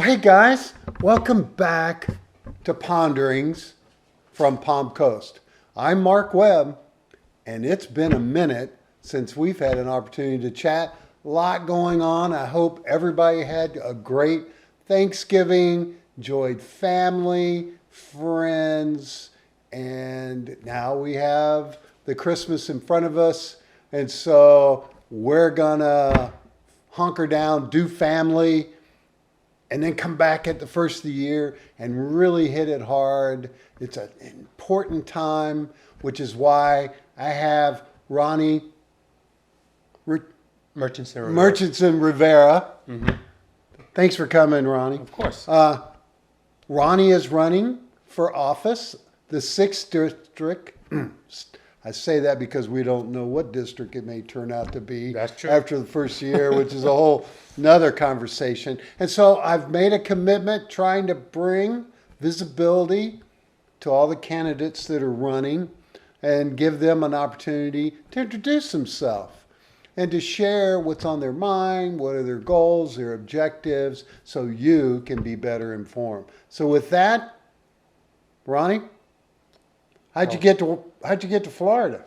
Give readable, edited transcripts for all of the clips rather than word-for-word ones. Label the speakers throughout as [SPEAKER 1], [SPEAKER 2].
[SPEAKER 1] Hey guys, welcome back to Ponderings from Palm Coast. I'm Mark Webb, and it's been a minute since we've had an opportunity to chat. A lot going on. I hope everybody had a great Thanksgiving, enjoyed family, friends, and now we have the Christmas in front of us. And so we're gonna hunker down, do family, and then come back at the first of the year and really hit it hard. It's an important time, which is why I have Ronnie Murchinson Rivera. Mm-hmm. Thanks for coming, Ronnie.
[SPEAKER 2] Of course.
[SPEAKER 1] Ronnie is running for office, the 6th district. I say that because we don't know what district it may turn out to be.
[SPEAKER 2] That's true.
[SPEAKER 1] After the first year, which is a whole another conversation. And so I've made a commitment trying to bring visibility to all the candidates that are running and give them an opportunity to introduce themselves and to share what's on their mind, what are their goals, their objectives, so you can be better informed. So with that, Ronnie, how'd you get to Florida?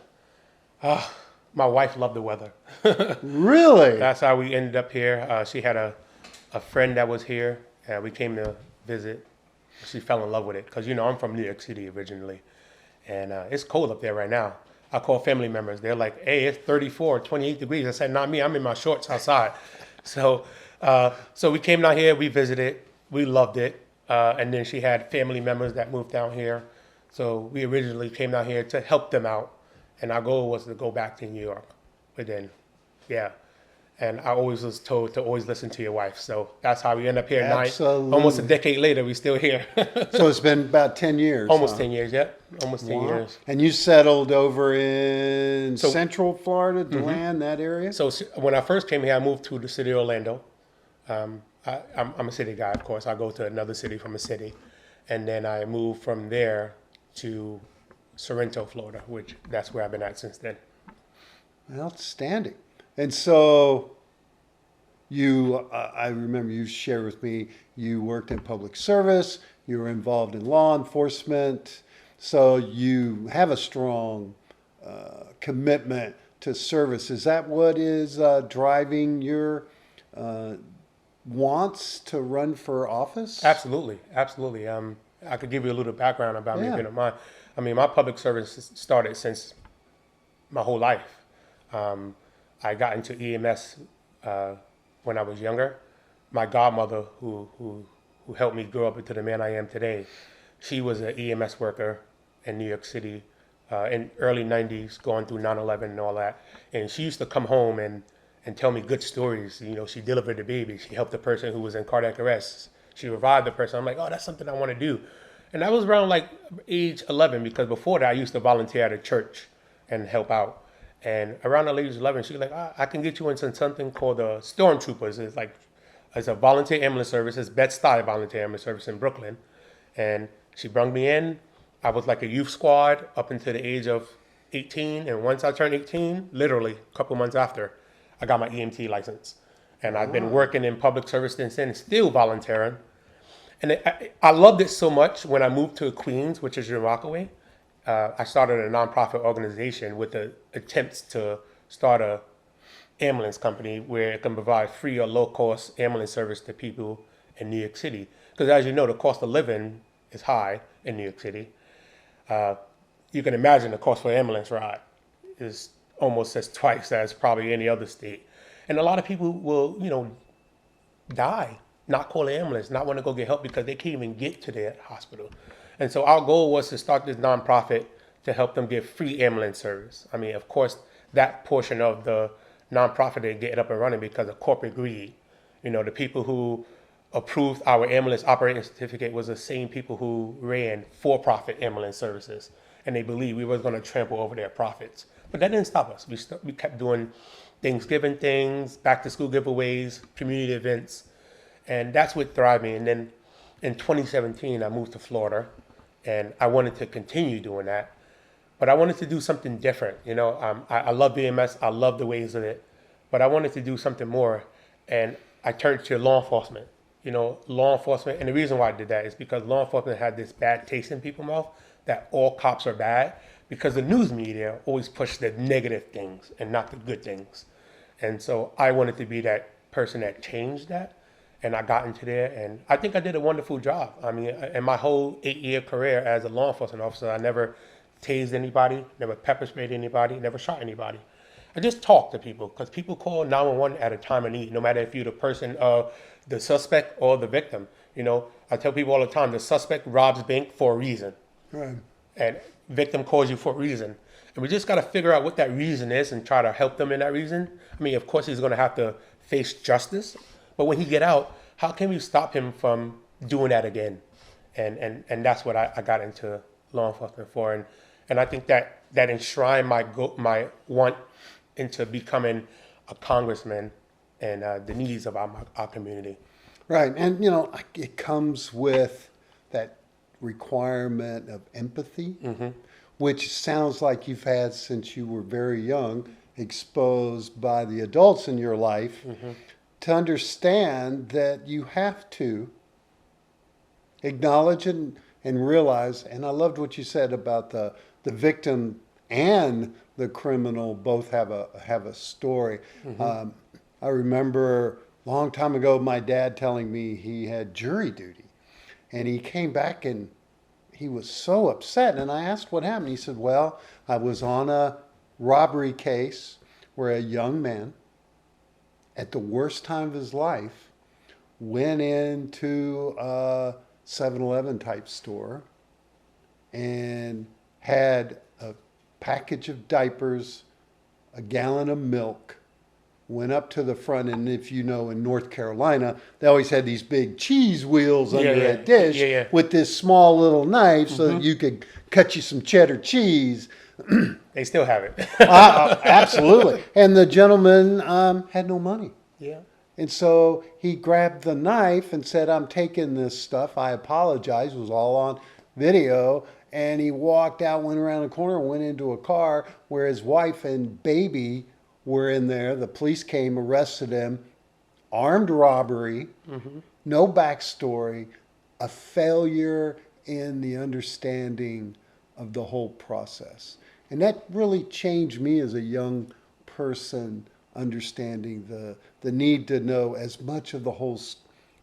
[SPEAKER 2] My wife loved the weather.
[SPEAKER 1] Really?
[SPEAKER 2] That's how we ended up here. She had a friend that was here, and we came to visit. She fell in love with it because, I'm from New York City originally, and it's cold up there right now. I call family members. They're like, hey, it's 34, 28 degrees. I said, not me. I'm in my shorts outside. So we came down here. We visited. We loved it. And then she had family members that moved down here. So we originally came down here to help them out. And our goal was to go back to New York. But then, and I always was told to always listen to your wife. So that's how we end up here.
[SPEAKER 1] Absolutely.
[SPEAKER 2] Almost a decade later, we're still here.
[SPEAKER 1] So it's been about 10 years.
[SPEAKER 2] Almost 10 years, yeah. Almost 10 years.
[SPEAKER 1] And you settled over in Central Florida, DeLand, that area?
[SPEAKER 2] So when I first came here, I moved to the city of Orlando. I'm a city guy, of course. I go to another city from a city. And then I moved from there to Sorrento, Florida, which that's where I've been at since then.
[SPEAKER 1] Outstanding. And so I remember you shared with me, you worked in public service, you were involved in law enforcement, so you have a strong commitment to service. Is that what is driving your wants to run for office?
[SPEAKER 2] Absolutely. I could give you a little background about me if you don't mind. I mean, my public service started since my whole life. I got into EMS when I was younger. My godmother, who helped me grow up into the man I am today, she was an EMS worker in New York City in early 90s, going through 9/11 and all that. And she used to come home and tell me good stories. She delivered a baby. She helped a person who was in cardiac arrest. She revived the person. I'm like, oh, that's something I want to do. And I was around like age 11 because before that I used to volunteer at a church and help out. And around the age 11, she was like, I can get you into something called the Stormtroopers. It's a volunteer ambulance service. It's Bed-Stuy volunteer ambulance service in Brooklyn. And she brought me in. I was like a youth squad up until the age of 18. And once I turned 18, literally a couple months after, I got my EMT license. And I've been working in public service since then, still volunteering. And I loved it so much when I moved to Queens, which is in Rockaway. I started a nonprofit organization with the attempts to start a ambulance company where it can provide free or low-cost ambulance service to people in New York City. Because as you know, the cost of living is high in New York City. You can imagine the cost for an ambulance ride is almost as twice as probably any other state. And a lot of people will, die, not call an ambulance, not want to go get help because they can't even get to their hospital. And so our goal was to start this nonprofit to help them get free ambulance service. I mean, of course, that portion of the nonprofit didn't get it up and running because of corporate greed. The people who approved our ambulance operating certificate was the same people who ran for-profit ambulance services. And they believed we were going to trample over their profits. But that didn't stop us. We kept doing Thanksgiving things, back-to-school giveaways, community events. And that's what thrived me. And then in 2017, I moved to Florida. And I wanted to continue doing that. But I wanted to do something different. I love VMS. I love the ways of it. But I wanted to do something more. And I turned to law enforcement. law enforcement, and the reason why I did that is because law enforcement had this bad taste in people's mouth that all cops are bad, because the news media always push the negative things and not the good things. And so I wanted to be that person that changed that. And I got into there, and I think I did a wonderful job. I mean, in my whole 8-year career as a law enforcement officer, I never tased anybody, never pepper sprayed anybody, never shot anybody. I just talked to people, because people call 911 at a time of need, no matter if you're the person, the suspect or the victim. I tell people all the time, the suspect robs bank for a reason.
[SPEAKER 1] Right.
[SPEAKER 2] And victim calls you for a reason. And we just got to figure out what that reason is and try to help them in that reason. I mean, of course, he's going to have to face justice. But when he get out, how can we stop him from doing that again? And that's what I got into law enforcement for. And I think that enshrined my want into becoming a congressman and the needs of our community.
[SPEAKER 1] Right. And, it comes with that requirement of empathy, which sounds like you've had since you were very young, exposed by the adults in your life, to understand that you have to acknowledge and realize. And I loved what you said about the victim and the criminal both have a story. I remember a long time ago my dad telling me he had jury duty, and he came back and he was so upset. And I asked what happened. He said, well, I was on a robbery case where a young man, at the worst time of his life, went into a 7-Eleven type store and had a package of diapers, a gallon of milk, went up to the front, and if you know, in North Carolina, they always had these big cheese wheels under that dish with this small little knife so that you could cut you some cheddar cheese.
[SPEAKER 2] They still have it.
[SPEAKER 1] Absolutely. And the gentleman had no money.
[SPEAKER 2] Yeah.
[SPEAKER 1] And so he grabbed the knife and said, I'm taking this stuff. I apologize. It was all on video. And he walked out, went around the corner, went into a car where his wife and baby were in there. The police came, arrested him. Armed robbery, no backstory, a failure in the understanding of the whole process. And that really changed me as a young person, understanding the need to know as much of the whole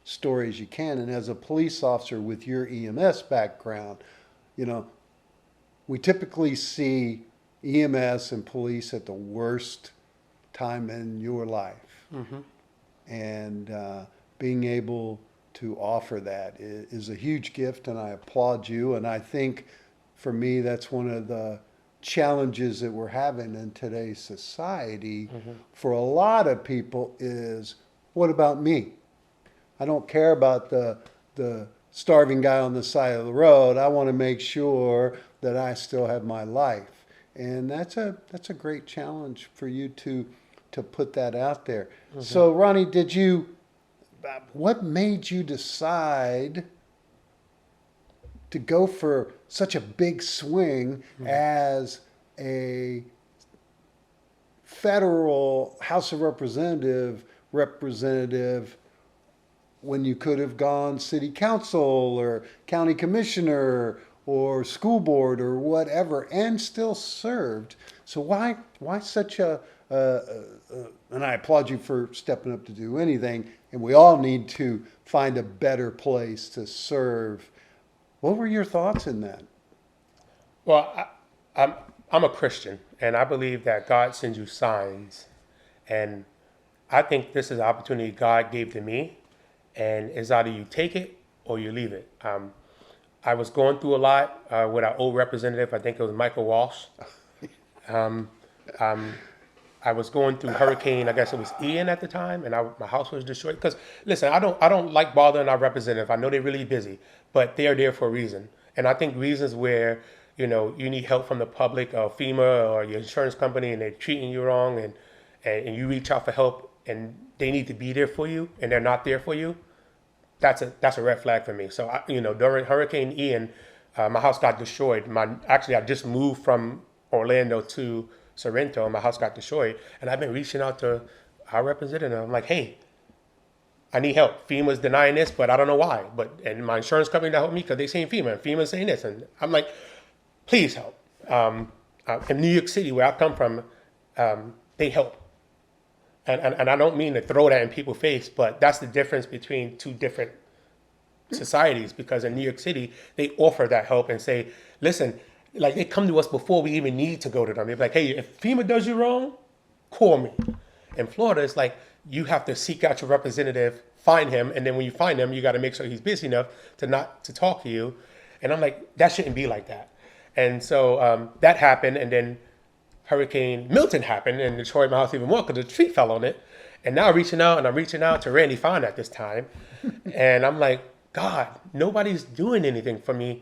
[SPEAKER 1] story as you can. And as a police officer with your EMS background, we typically see EMS and police at the worst time in your life. And being able to offer that is a huge gift, and I applaud you. And I think for me, that's one of the challenges that we're having in today's society for a lot of people is, what about me? I don't care about the starving guy on the side of the road. I want to make sure that I still have my life. And that's a great challenge for you to put that out there. So Ronnie, what made you decide to go for such a big swing as a federal House of representative when you could have gone city council or county commissioner or school board or whatever and still served? So why such and I applaud you for stepping up to do anything, and we all need to find a better place to serve. What were your thoughts in that?
[SPEAKER 2] Well, I'm a Christian, and I believe that God sends you signs. And I think this is an opportunity God gave to me, and it's either you take it or you leave it. I was going through a lot with our old representative. I think it was Michael Walsh. I was going through hurricane, I guess it was Ian at the time, and my house was destroyed. Because listen, I don't like bothering our representative. I know they're really busy, but they are there for a reason. And I think reasons where you need help from the public or FEMA or your insurance company, and they're treating you wrong, and you reach out for help, and they need to be there for you, and they're not there for you. That's a red flag for me. So during Hurricane Ian, my house got destroyed. I just moved from Orlando to Sorrento, and my house got destroyed. And I've been reaching out to our representative. I'm like, hey, I need help. FEMA's denying this, but I don't know why. And my insurance company that helped me because they saying FEMA, and FEMA's saying this, and I'm like, please help. In New York City, where I come from, they help. And I don't mean to throw that in people's face, but that's the difference between two different societies, because in New York City, they offer that help and say, listen, like they come to us before we even need to go to them. They're like, hey, if FEMA does you wrong, call me. In Florida, it's like you have to seek out your representative, find him, and then when you find him, you got to make sure he's busy enough to not to talk to you. And I'm like, that shouldn't be like that. And so that happened, and then Hurricane Milton happened and destroyed my house even more because the tree fell on it. And now I'm reaching out to Randy Fine at this time. And I'm like, God, nobody's doing anything for me.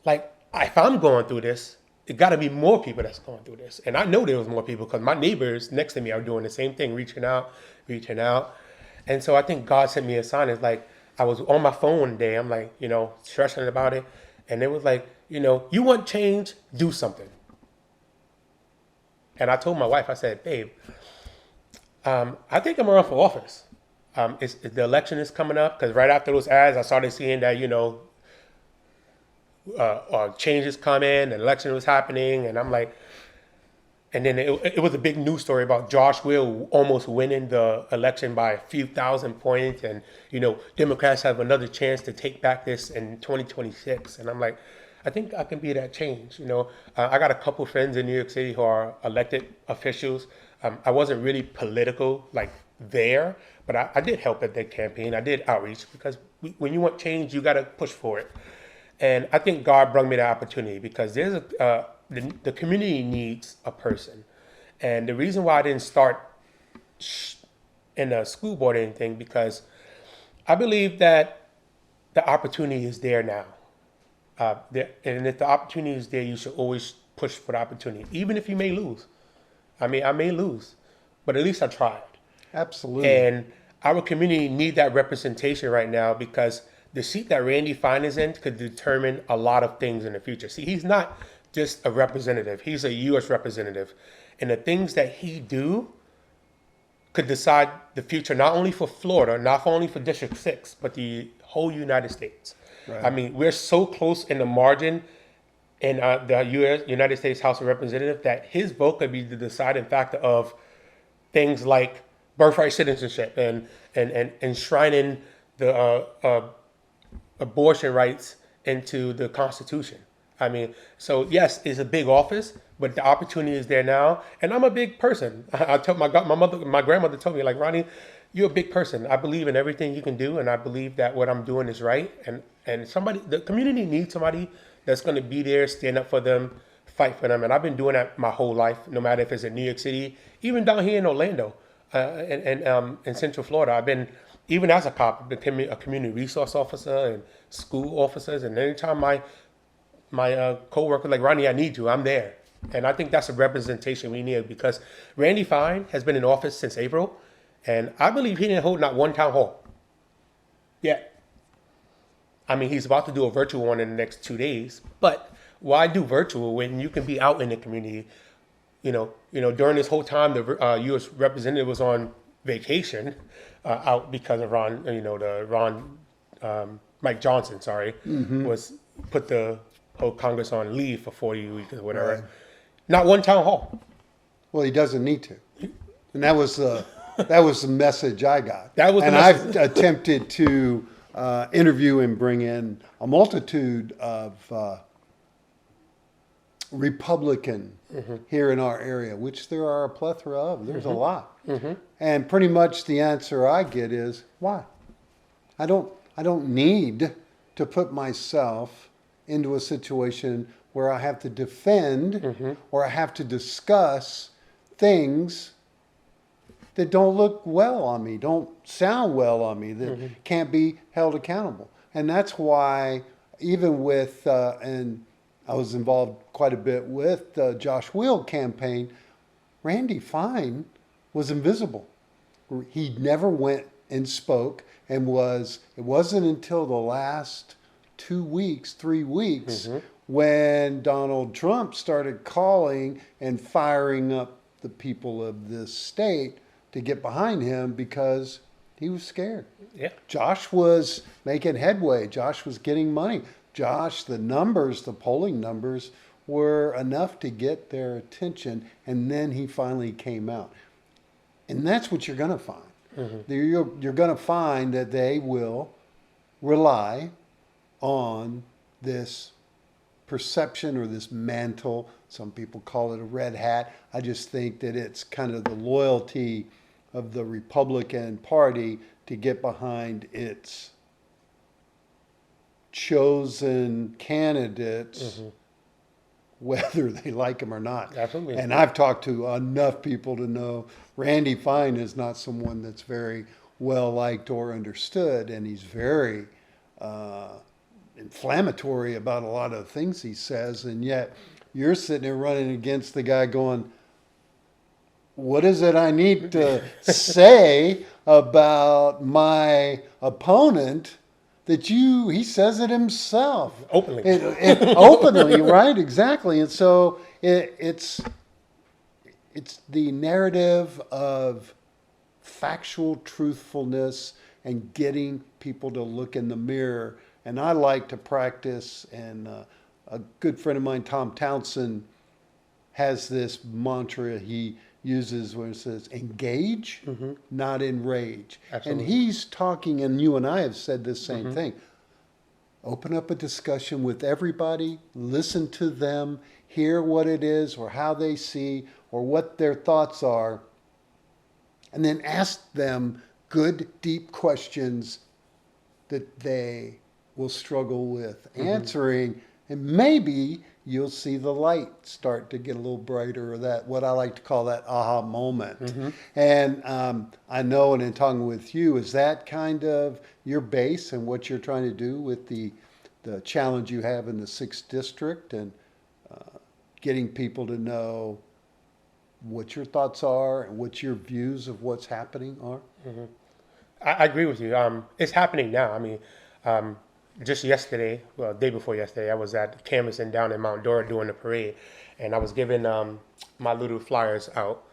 [SPEAKER 2] Like, if I'm going through this, it got to be more people that's going through this. And I know there was more people because my neighbors next to me are doing the same thing, reaching out. And so I think God sent me a sign. It's like, I was on my phone one day. I'm like, stressing about it. And it was like, you want change, do something. And I told my wife, I said, babe, I think I'm around for office. The election is coming up, because right after those ads, I started seeing that, changes come in, and election was happening. And I'm like, and then it was a big news story about Josh Will almost winning the election by a few thousand points. And, Democrats have another chance to take back this in 2026. And I'm like, I think I can be that change. I got a couple friends in New York City who are elected officials. I wasn't really political like there, but I did help at their campaign. I did outreach because when you want change, you got to push for it. And I think God brought me the opportunity because there's the community needs a person. And the reason why I didn't start in a school board or anything, because I believe that the opportunity is there now. And if the opportunity is there, you should always push for the opportunity, even if you may lose. I may lose, but at least I tried.
[SPEAKER 1] Absolutely.
[SPEAKER 2] And our community need that representation right now, because the seat that Randy Fine is in could determine a lot of things in the future. See, he's not just a representative. He's a U.S. representative. And the things that he do could decide the future, not only for Florida, not only for District 6, but the whole United States. Right. We're so close in the margin in the United States House of Representatives that his vote could be the deciding factor of things like birthright citizenship and enshrining the abortion rights into the Constitution. So yes, it's a big office, but the opportunity is there now. And I'm a big person. I told my grandmother told me, like, Ronnie, you're a big person. I believe in everything you can do, and I believe that what I'm doing is right. And the community needs somebody that's going to be there, stand up for them, fight for them. And I've been doing that my whole life, no matter if it's in New York City, even down here in Orlando, and in Central Florida. I've been, even as a cop, I've been a community resource officer and school officers. And anytime my co-worker like, Ronnie, I need you, I'm there. And I think that's a representation we need, because Randy Fine has been in office since April, and I believe he didn't hold not one town hall yet. He's about to do a virtual one in the next 2 days, but why do virtual when you can be out in the community? During this whole time, the U.S. representative was on vacation out because of Mike Johnson, was put the whole Congress on leave for 40 weeks or whatever. Right. Not one town hall.
[SPEAKER 1] Well, he doesn't need to. And that was the message I got. I've attempted to interview and bring in a multitude of Republican here in our area, which there are a plethora of. There's a lot. And pretty much the answer I get is, why? I don't need to put myself into a situation where I have to defend or I have to discuss things that don't look well on me, don't sound well on me, that can't be held accountable. And that's why, even with, and I was involved quite a bit with the Josh Will campaign, Randy Fine was invisible. He never went and spoke, and it wasn't until the last 2 weeks, 3 weeks, when Donald Trump started calling and firing up the people of this state to get behind him, because He was scared.
[SPEAKER 2] Yeah.
[SPEAKER 1] Josh was making headway. Josh was getting money. Josh, the numbers, the polling numbers were enough to get their attention, and then he finally came out. And that's what you're going to find. You're going to find that they will rely on this perception or this mantle. Some people call it a red hat. I just think that it's kind of the loyalty of the Republican Party to get behind its chosen candidates, whether they like them or not.
[SPEAKER 2] Absolutely.
[SPEAKER 1] And I've talked to enough people to know Randy Fine is not someone that's very well liked or understood, and he's very inflammatory about a lot of things he says, and yet you're sitting there running against the guy going, what is it I need to say about my opponent that he says it himself.
[SPEAKER 2] Openly.
[SPEAKER 1] Openly, right, exactly. And so it's the narrative of factual truthfulness and getting people to look in the mirror. And I like to practice, and a good friend of mine, Tom Townsend, has this mantra he uses where it says, engage, not enrage.
[SPEAKER 2] Absolutely.
[SPEAKER 1] And he's talking, and you and I have said this same thing. Open up a discussion with everybody, listen to them, hear what it is or how they see or what their thoughts are, and then ask them good, deep questions that they will struggle with answering, and maybe you'll see the light start to get a little brighter, or that, what I like to call that aha moment. And I know, and in talking with you, is that kind of your base and what you're trying to do with the challenge you have in the 6th District, and getting people to know what your thoughts are and what your views of what's happening are?
[SPEAKER 2] I agree with you. It's happening now. I mean, just yesterday, well, day before yesterday, I was at canvassing down in Mount Dora doing the parade, and I was giving my little flyers out,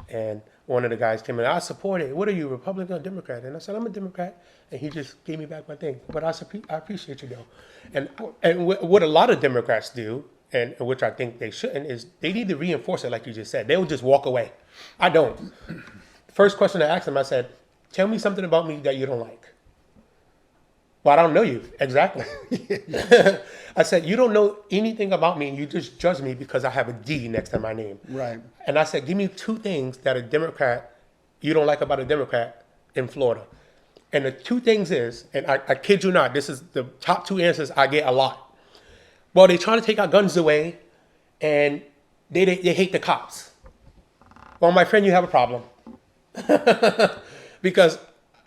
[SPEAKER 2] and one of the guys came in, I support it. What are you, Republican or Democrat? And I said, I'm a Democrat, and he just gave me back my thing. But I appreciate you, though. And what a lot of Democrats do, and which I think they shouldn't, is they need to reinforce it, like you just said. They will just walk away. I don't. First question I asked them, I said, tell me something about me that you don't like. Well, I don't know you. Exactly. I said, you don't know anything about me, and you just judge me because I have a D next to my name.
[SPEAKER 1] Right.
[SPEAKER 2] And I said, give me 2 things that a Democrat, you don't like about a Democrat in Florida. And the 2 things is, and I kid you not, this is the top 2 answers I get a lot. Well, they're trying to take our guns away, and they hate the cops. Well, my friend, you have a problem. Because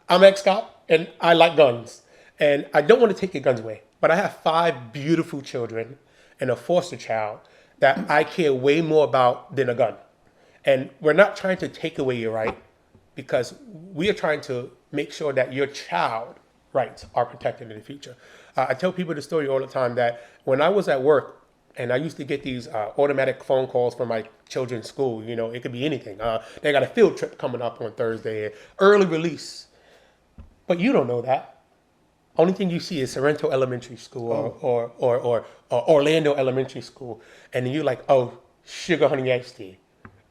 [SPEAKER 2] I'm ex-cop, and I like guns. And I don't want to take your guns away, but I have 5 beautiful children and a foster child that I care way more about than a gun. And we're not trying to take away your right, because we are trying to make sure that your child rights are protected in the future. I tell people the story all the time that when I was at work, and I used to get these automatic phone calls from my children's school, you know, it could be anything. They got a field trip coming up on Thursday, early release. But you don't know that. Only thing you see is Sorrento Elementary School or Orlando Elementary School. And then you're like, oh, sugar honey iced tea.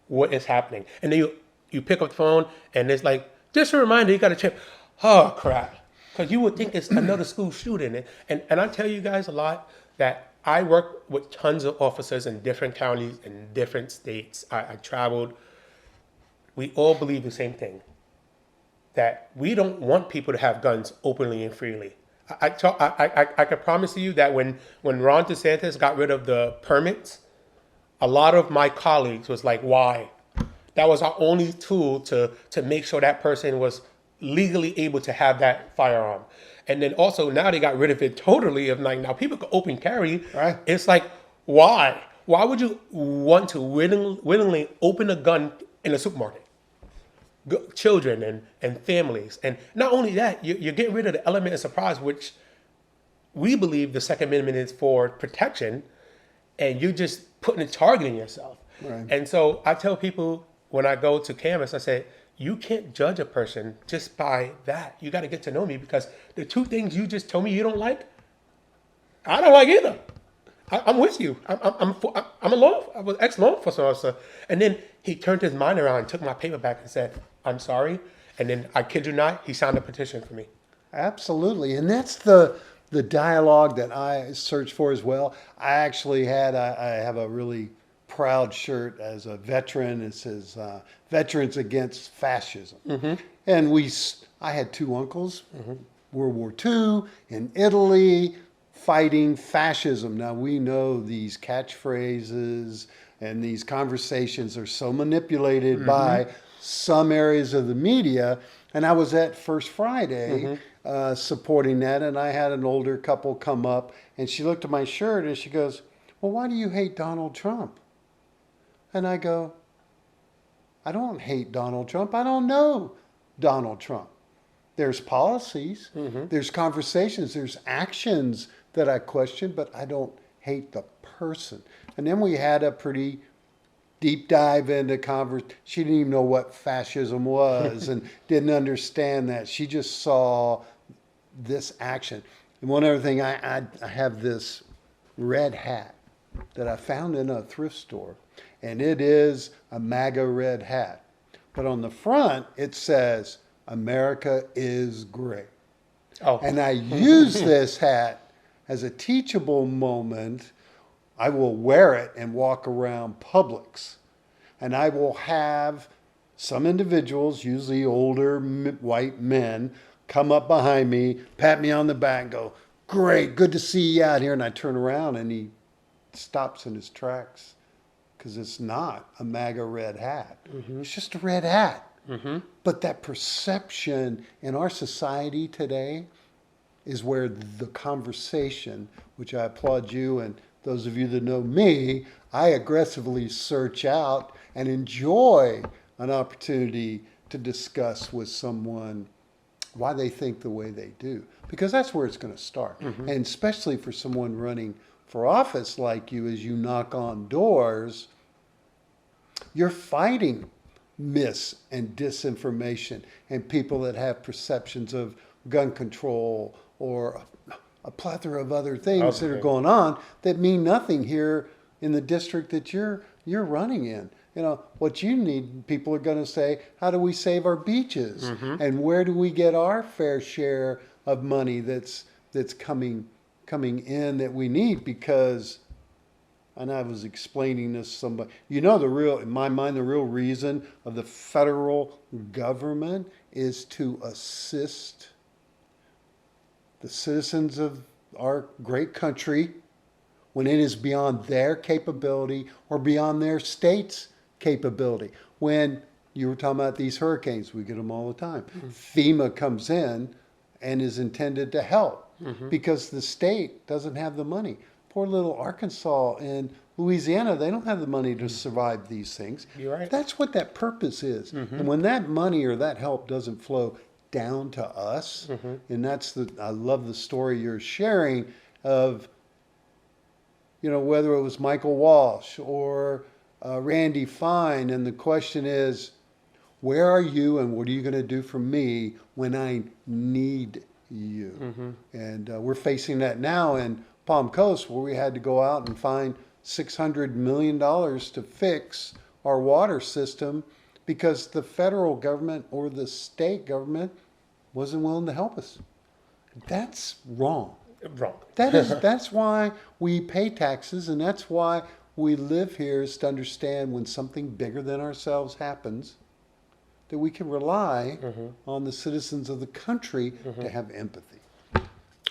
[SPEAKER 2] What is happening? And then you pick up the phone and it's like, just a reminder, you got to check. Oh, crap. Because you would think it's another school shooting. And I tell you guys a lot that I work with tons of officers in different counties, in different states. I traveled. We all believe the same thing, that we don't want people to have guns openly and freely. I can promise you that when Ron DeSantis got rid of the permits, a lot of my colleagues was like, why? That was our only tool to make sure that person was legally able to have that firearm. And then also now they got rid of it totally. Of like, now people can open carry.
[SPEAKER 1] Right.
[SPEAKER 2] It's like, why? Why would you want to willingly open a gun in a supermarket? Children and families. And not only that, you're getting rid of the element of surprise, which we believe the Second Amendment is for protection, and you're just putting a target in yourself.
[SPEAKER 1] Right.
[SPEAKER 2] And so I tell people when I go to canvas, I say, you can't judge a person just by that. You got to get to know me, because the two things you just told me you don't like, I don't like either. I'm with you. I was ex-law enforcement officer. And then he turned his mind around and took my paper back and said, I'm sorry. And then, I kid you not, he signed a petition for me.
[SPEAKER 1] Absolutely. And that's the dialogue that I search for as well. I actually I have a really proud shirt as a veteran. It says Veterans Against Fascism. And I had two uncles, World War II in Italy, fighting fascism. Now we know these catchphrases and these conversations are so manipulated by some areas of the media. And I was at First Friday supporting that, and I had an older couple come up, and she looked at my shirt and she goes, well, why do you hate Donald Trump? And I go, I don't hate Donald Trump. I don't know Donald Trump. There's policies, there's conversations, there's actions that I question, but I don't hate the person. And then we had a pretty deep dive into conversation. She didn't even know what fascism was and didn't understand that. She just saw this action. And one other thing, I have this red hat that I found in a thrift store, and it is a MAGA red hat. But on the front, it says, America is great.
[SPEAKER 2] Oh.
[SPEAKER 1] And I use this hat as a teachable moment. I will wear it and walk around Publix. And I will have some individuals, usually older white men, come up behind me, pat me on the back and go, great, good to see you out here. And I turn around and he stops in his tracks, because it's not a MAGA red hat. It's just a red hat. But that perception in our society today is where the conversation, which I applaud you and those of you that know me, I aggressively search out and enjoy an opportunity to discuss with someone why they think the way they do. Because that's where it's going to start. And especially for someone running for office like you, as you knock on doors, you're fighting mis and disinformation and people that have perceptions of gun control or a plethora of other things that are going on that mean nothing here in the district that you're running in. You know, what you need, people are going to say, how do we save our beaches? And where do we get our fair share of money that's coming in that we need? Because, and I was explaining this to somebody, you know, in my mind, the real reason of the federal government is to assist the citizens of our great country when it is beyond their capability or beyond their state's capability. When you were talking about these hurricanes, we get them all the time. FEMA comes in and is intended to help because the state doesn't have the money. Poor little Arkansas and Louisiana, they don't have the money to survive these things.
[SPEAKER 2] You're right.
[SPEAKER 1] That's what that purpose is. And when that money or that help doesn't flow down to us, and I love the story you're sharing of, you know, whether it was Michael Walsh or Randy Fine, and the question is, where are you and what are you going to do for me when I need you? And we're facing that now in Palm Coast, where we had to go out and find $600 million to fix our water system because the federal government or the state government wasn't willing to help us. That's wrong.
[SPEAKER 2] Wrong.
[SPEAKER 1] That's why we pay taxes, and that's why we live here, is to understand when something bigger than ourselves happens, that we can rely on the citizens of the country to have empathy.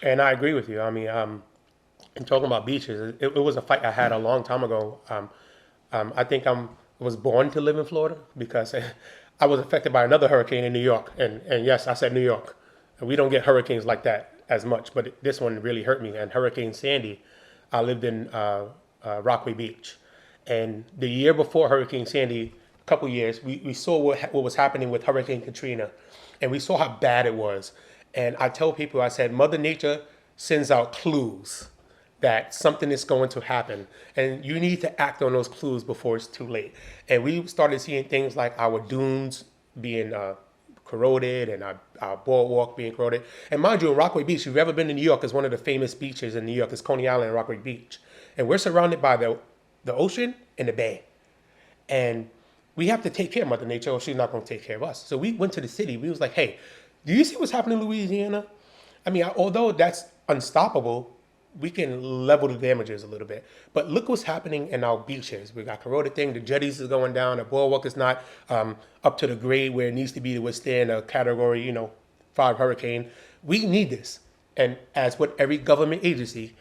[SPEAKER 2] And I agree with you. I mean, in talking about beaches, it was a fight I had a long time ago. I think I was born to live in Florida because I was affected by another hurricane in New York. And yes, I said New York. We don't get hurricanes like that as much, but this one really hurt me. And Hurricane Sandy, I lived in Rockaway Beach. And the year before Hurricane Sandy, a couple years, we saw what was happening with Hurricane Katrina. And we saw how bad it was. And I tell people, I said, Mother Nature sends out clues that something is going to happen. And you need to act on those clues before it's too late. And we started seeing things like our dunes being corroded and our boardwalk being corroded. And mind you, in Rockaway Beach, if you've ever been to New York, it's one of the famous beaches in New York. It's Coney Island and Rockaway Beach. And we're surrounded by the ocean and the bay. And we have to take care of Mother Nature or she's not going to take care of us. So we went to the city. We was like, hey, do you see what's happening in Louisiana? I mean, although that's unstoppable, we can level the damages a little bit. But look what's happening in our beaches. We got corroded thing. The jetties is going down. The boardwalk is not up to the grade where it needs to be to withstand a category, 5 hurricane. We need this. And as with every government agency,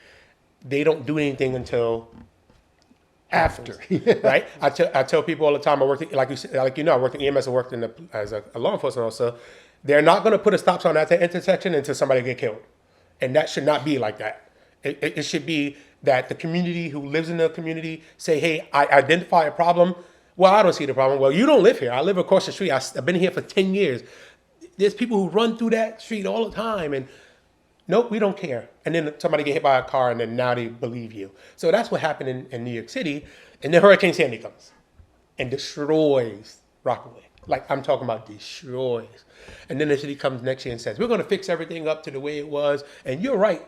[SPEAKER 2] they don't do anything until after, right? I tell people all the time. I worked, I worked in EMS. I worked as a law enforcement officer. They're not going to put a stop sign at the intersection until somebody get killed, and that should not be like that. It should be that the community who lives in the community say, hey, I identify a problem. Well, I don't see the problem. Well, you don't live here. I live across the street. I've been here for 10 years. There's people who run through that street all the time, and nope, we don't care. And then somebody get hit by a car, and then now they believe you. So that's what happened in New York City. And then Hurricane Sandy comes and destroys Rockaway. Like, I'm talking about destroys. And then the city comes next year and says, we're going to fix everything up to the way it was. And you're right.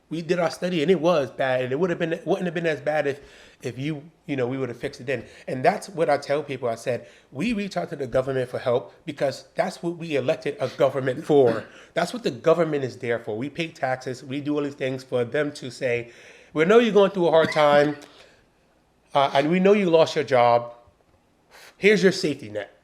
[SPEAKER 2] We did our study, and it was bad. And it wouldn't have been as bad if we would have fixed it then. And that's what I tell people. I said, we reach out to the government for help because that's what we elected a government for. That's what the government is there for. We pay taxes. We do all these things for them to say, we know you're going through a hard time, and we know you lost your job. Here's your safety net.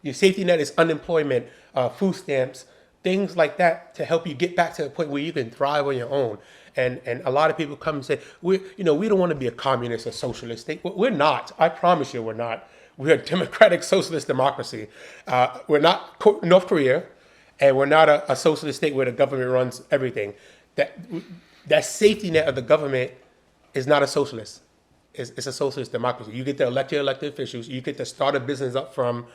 [SPEAKER 2] Your safety net is unemployment, food stamps, things like that to help you get back to a point where you can thrive on your own. And a lot of people come and say, we don't want to be a communist or socialist state. We're not. I promise you we're not. We're a democratic socialist democracy. We're not North Korea, and we're not a socialist state where the government runs everything. That safety net of the government is not a socialist. It's a socialist democracy. You get to elect your elected officials. You get to start a business up from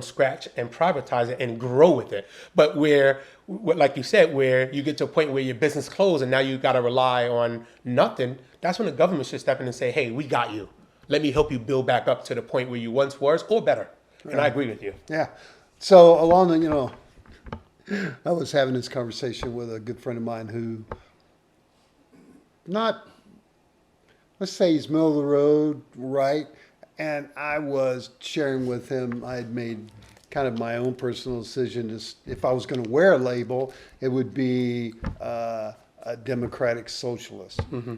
[SPEAKER 2] scratch and privatize it and grow with it. But like you said, where you get to a point where your business closed and now you got to rely on nothing, that's when the government should step in and say, hey, we got you. Let me help you build back up to the point where you once was or better. And right. I agree with you.
[SPEAKER 1] Yeah. So along the, I was having this conversation with a good friend of mine who let's say he's middle of the road, right? And I was sharing with him, I had made kind of my own personal decision. If I was going to wear a label, it would be a democratic socialist. Mm-hmm.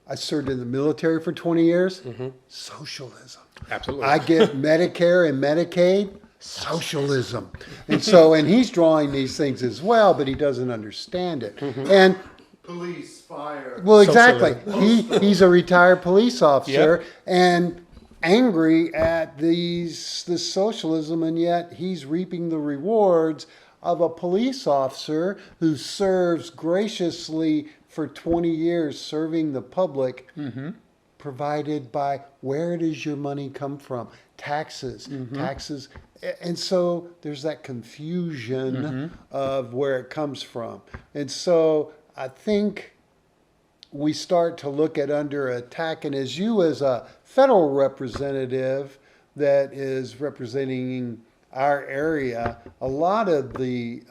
[SPEAKER 1] I served in the military for 20 years. Mm-hmm. Socialism.
[SPEAKER 2] Absolutely.
[SPEAKER 1] I get Medicare and Medicaid. Socialism. And he's drawing these things as well, but he doesn't understand it. Mm-hmm. And
[SPEAKER 3] police, fire.
[SPEAKER 1] Well, exactly. He's a retired police officer, yep. And angry at this socialism, and yet he's reaping the rewards of a police officer who serves graciously for 20 years serving the public, mm-hmm. provided by where does your money come from? Taxes. And so there's that confusion mm-hmm. of where it comes from. And so I think we start to look at under attack, and as a federal representative that is representing our area, a lot of the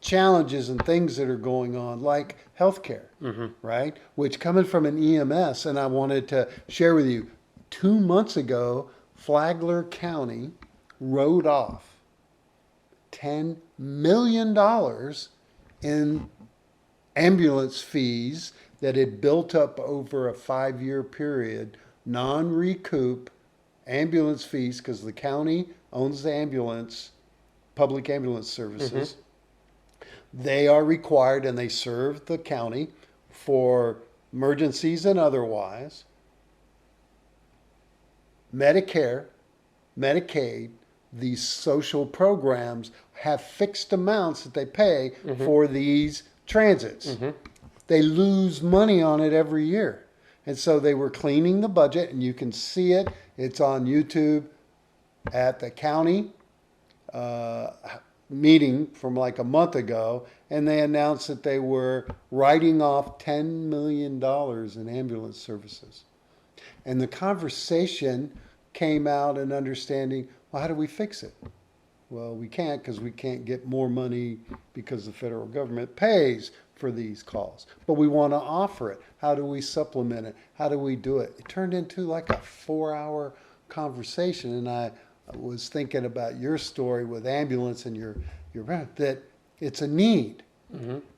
[SPEAKER 1] challenges and things that are going on, like healthcare, mm-hmm. right? Which coming from an EMS, and I wanted to share with you, 2 months ago, Flagler County wrote off $10 million in ambulance fees that had built up over a 5-year period, non-recoup ambulance fees, because the county owns the public ambulance services. Mm-hmm. They are required, and they serve the county for emergencies and otherwise. Medicare, Medicaid, these social programs have fixed amounts that they pay mm-hmm. for these transits. Mm-hmm. They lose money on it every year. And so they were cleaning the budget, and you can see it. It's on YouTube at the county meeting from like a month ago, and they announced that they were writing off $10 million in ambulance services. And the conversation came out in understanding, Well, how do we fix it? Well, we can't because we can't get more money because the federal government pays for these calls. But we want to offer it. How do we supplement it? How do we do it? It turned into like a 4-hour conversation. And I was thinking about your story with ambulance and your that it's a need.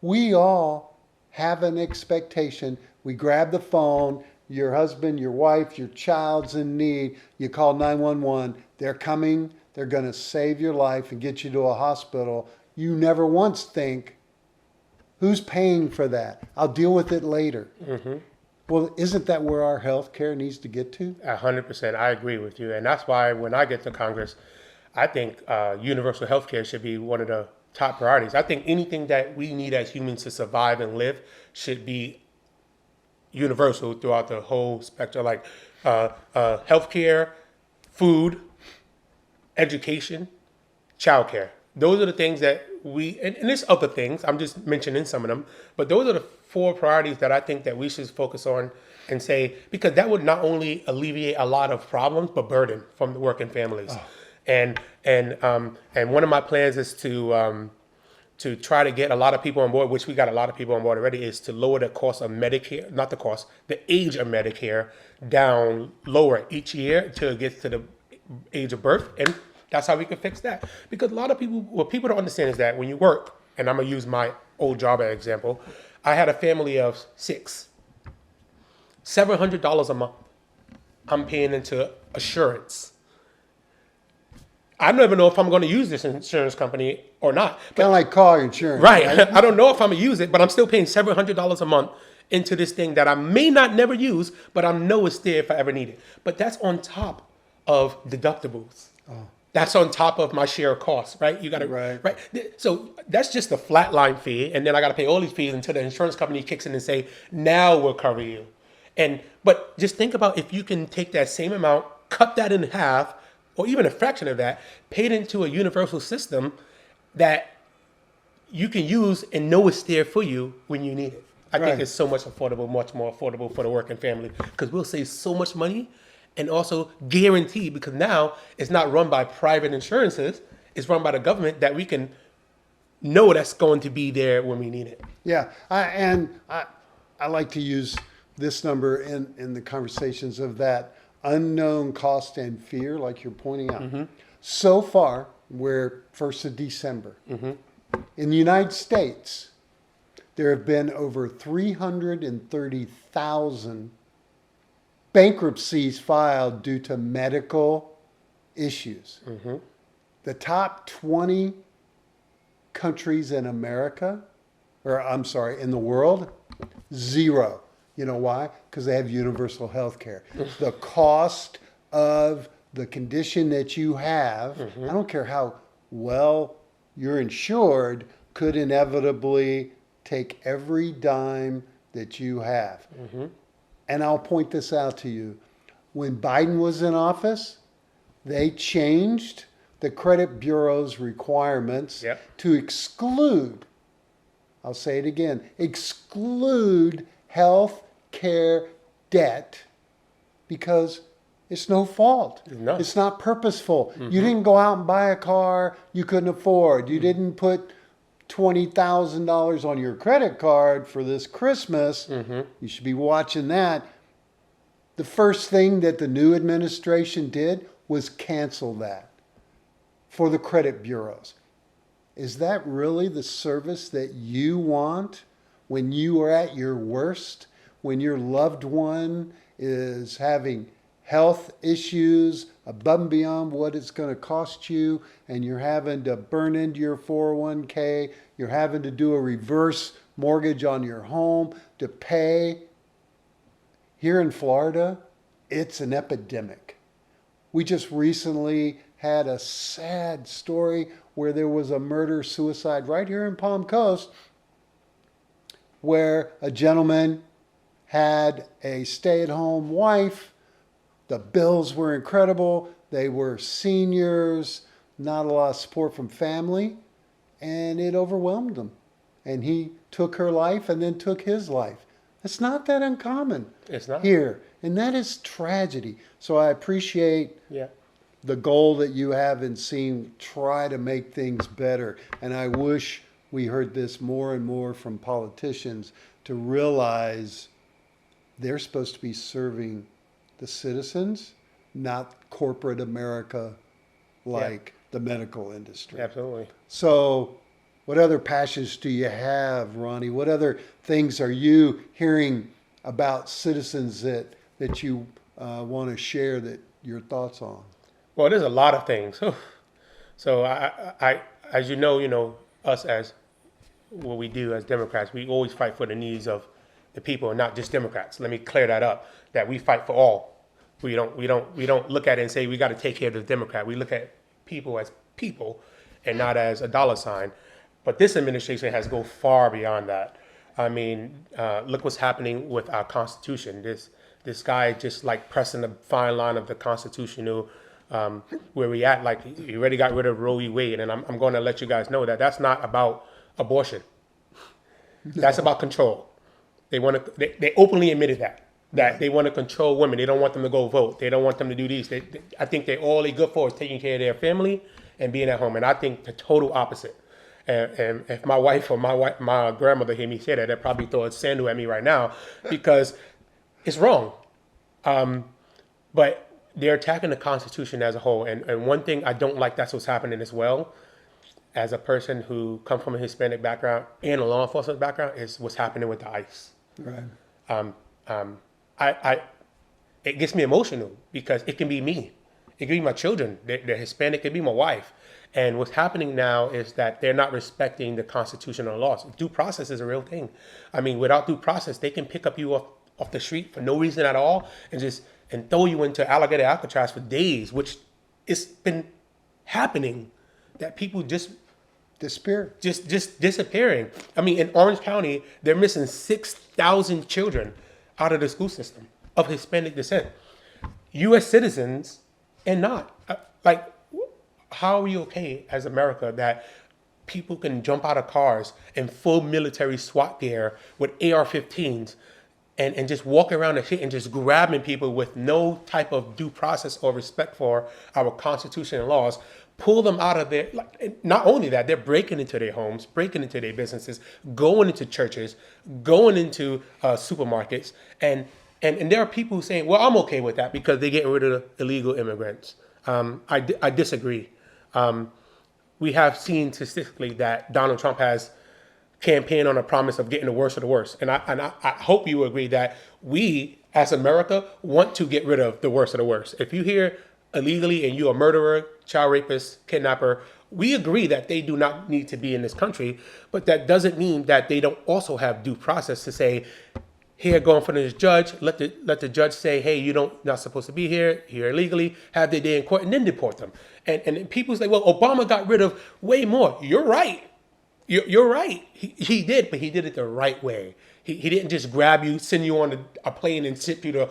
[SPEAKER 1] We all have an expectation. We grab the phone, your husband, your wife, your child's in need. You call 911. They're coming. They're going to save your life and get you to a hospital. You never once think, who's paying for that? I'll deal with it later. Well, isn't that where our health care needs to get to?
[SPEAKER 2] 100%. I agree with you. And that's why when I get to Congress, I think universal health care should be one of the top priorities. I think anything that we need as humans to survive and live should be universal throughout the whole spectrum, like healthcare, food, education, childcare. Those are the things that and there's other things, I'm just mentioning some of them, but those are the 4 priorities that I think that we should focus on and say, because that would not only alleviate a lot of problems, but burden from the working families. And one of my plans is to try to get a lot of people on board, which we got a lot of people on board already, is to lower the cost of Medicare, not the cost, the age of Medicare down lower each year until it gets to the age of birth. And that's how we can fix that. Because a lot of people, what people don't understand is that when you work, and I'm going to use my old job as an example, I had a family of 6, $700 a month I'm paying into assurance. I don't even know if I'm going to use this insurance company or not.
[SPEAKER 1] Kind of like car insurance.
[SPEAKER 2] Right. I don't know if I'm going to use it, but I'm still paying $700 a month into this thing that I may not never use, but I know it's there if I ever need it. But that's on top of deductibles. That's on top of my share of costs, right? You got to, right. So that's just the flat line fee. And then I got to pay all these fees until the insurance company kicks in and say, now we'll cover you. But just think about if you can take that same amount, cut that in half, or even a fraction of that, pay it into a universal system that you can use and know it's there for you when you need it. I think it's so much affordable, much more affordable for the working family, because we'll save so much money and also guaranteed, because now it's not run by private insurances, it's run by the government, that we can know that's going to be there when we need it.
[SPEAKER 1] Yeah, I like to use this number in the conversations of that unknown cost and fear, like you're pointing out. So far, we're 1st of December. In the United States, there have been over 330,000 bankruptcies filed due to medical issues. The top 20 countries in America, in the world, 0. You know why? Because they have universal health care. The cost of the condition that you have, I don't care how well you're insured, could inevitably take every dime that you have. And I'll point this out to you. When Biden was in office, they changed the credit bureau's requirements to exclude, I'll say it again, exclude health care debt, because it's no fault.
[SPEAKER 2] No.
[SPEAKER 1] It's not purposeful. You didn't go out and buy a car you couldn't afford. You didn't put $20,000 on your credit card for this Christmas. You should be watching that. The first thing that the new administration did was cancel that for the credit bureaus. Is that really the service that you want when you are at your worst, when your loved one is having health issues above and beyond what it's going to cost you, and you're having to burn into your 401k, you're having to do a reverse mortgage on your home to pay? Here in Florida, it's an epidemic. We just recently had a sad story where there was a murder-suicide right here in Palm Coast, where a gentleman had a stay-at-home wife. The bills were incredible. They were seniors, not a lot of support from family, and it overwhelmed them. And he took her life and then took his life. It's not that uncommon
[SPEAKER 2] It's not.
[SPEAKER 1] here, and that is tragedy. So I appreciate the goal that you have in seeing try to make things better. And I wish we heard this more and more from politicians to realize they're supposed to be serving the citizens, not corporate America like the medical industry.
[SPEAKER 2] Absolutely.
[SPEAKER 1] So, what other passions do you have, Ronnie? What other things are you hearing about citizens that you want to share that your thoughts on?
[SPEAKER 2] Well, there's a lot of things. So I as you know, us as what we do as Democrats, we always fight for the needs of the people and not just Democrats. Let me clear that up, that we fight for all. We don't look at it and say we got to take care of the Democrat. We look at people as people and not as a dollar sign. But this administration has gone far beyond that. I mean, look what's happening with our Constitution. This guy just like pressing the fine line of the constitutional where we at. Like he already got rid of Roe v. Wade, and I'm going to let you guys know that that's not about abortion. That's about control. They openly admitted that they want to control women. They don't want them to go vote. They don't want them to do these. I think all they're good for is taking care of their family and being at home. And I think the total opposite. And if my wife or my grandmother hear me say that, they'd probably throw a sandal at me right now because it's wrong. But they're attacking the Constitution as a whole. And one thing I don't like that's what's happening as well, as a person who comes from a Hispanic background and a law enforcement background, is what's happening with the ICE.
[SPEAKER 1] Right.
[SPEAKER 2] It gets me emotional because it can be me. It can be my children. They're Hispanic. It can be my wife. And what's happening now is that they're not respecting the constitutional laws. Due process is a real thing. I mean, without due process, they can pick up you off the street for no reason at all and throw you into alligator Alcatraz for days, which it's been happening, that people just
[SPEAKER 1] Disappear.
[SPEAKER 2] just disappearing. I mean, in Orange County, they're missing 6,000 children out of the school system of Hispanic descent. U.S. citizens and not. How are we okay as America that people can jump out of cars in full military SWAT gear with AR-15s and just walk around the shit and just grabbing people with no type of due process or respect for our Constitution and laws, pull them out of their, not only that, they're breaking into their homes, breaking into their businesses, going into churches, going into supermarkets. And there are people who saying, well, I'm okay with that because they're getting rid of the illegal immigrants. I disagree. We have seen statistically that Donald Trump has campaigned on a promise of getting the worst of the worst. And I hope you agree that we, as America, want to get rid of the worst of the worst. If you hear illegally and you're a murderer, child rapist, kidnapper, we agree that they do not need to be in this country, but that doesn't mean that they don't also have due process to say, here, go in front of this judge, let the judge say, hey, not supposed to be here illegally, have their day in court, and then deport them. And people say, well, Obama got rid of way more. You're right. You're right. He did, but he did it the right way. He didn't just grab you, send you on a plane and ship you to,